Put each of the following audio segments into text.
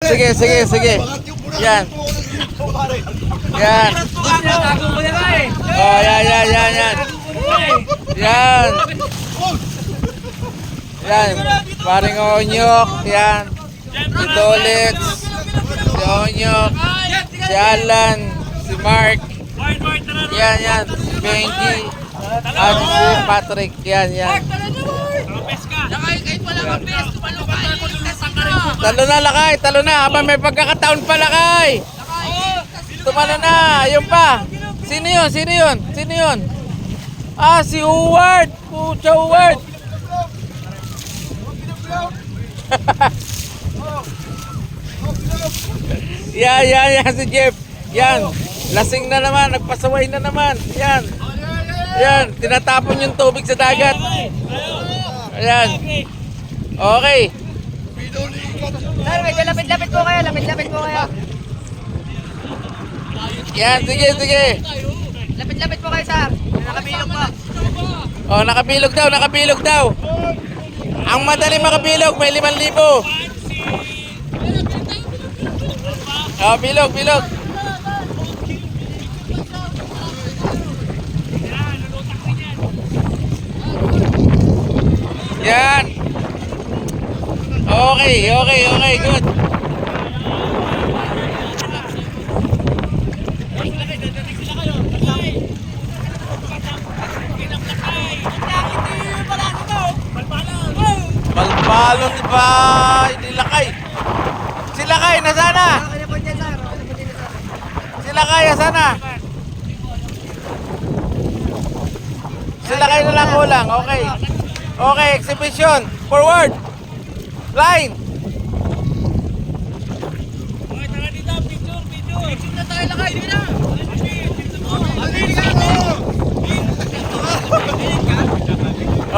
Sige, sige, sige. Yan. Yan. Oh, yan, yan, yan, yan. Yan. Yan. Paring Onyok. Yan. Si Dolitz. Si Onyok. Si Alan. Si Mark. Yan, yan. Si Benji. At si Patrick. Yan, yan. Talo na, Lakay. Talo na. Habang may pagkakataon pa, Lakay. Tumalo na. Ayun pa. Sino yun? Sino yun? Sino yun? Ah, si Howard. Pucha, Howard. Yan, yan, yan. Si Jeff. Yan. Lasing na naman. Nagpasaway na naman. Yan. Yan. Tinatapon yung tubig sa dagat. Ayan. Okay. Sir, medyo lapit-lapit po kayo. Lapit-lapit po kayo. Yan, sige, sige. Lapit-lapit po kayo, sir. Nakabilog po. Oh, nakabilog daw, nakabilog daw. Ang madali makabilog, may 5,000. Oh, bilog, bilog. Yan. Okay, okay, okay, good. Balbalon ba? Hindi Lakay. Si Lakay, nasana? Si Lakay, nasana? Si Lakay na lang kulang, okay. Okay, exhibition. Forward. Line. Okay, tara dito, picture, picture. Exit na tayo, Lakay, dito na.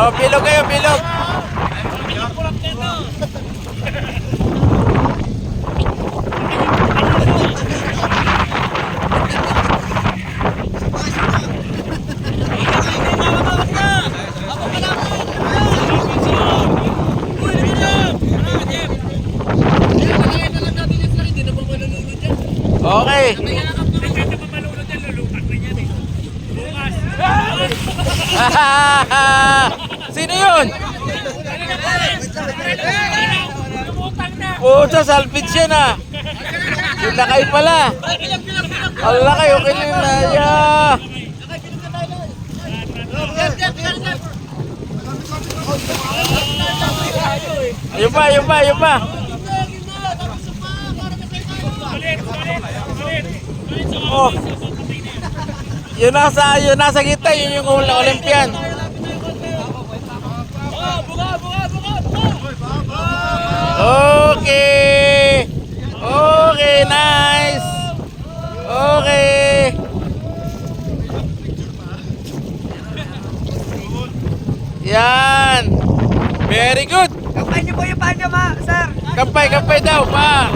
Oh, bilog kayo, bilog. Okay. Sino yun? Puta, salvage yan ah. Yung Lakay pala. Ang Lakay, okay na yan. Ayun pa, ayun pa, ayun pa. Oh. Yun nasa gitna, yun yung Olympian. Okay. Okay, nice. Okay. Yan. Very good. Kampay niyo po yung panya, sir. Kampay, kampay daw pa.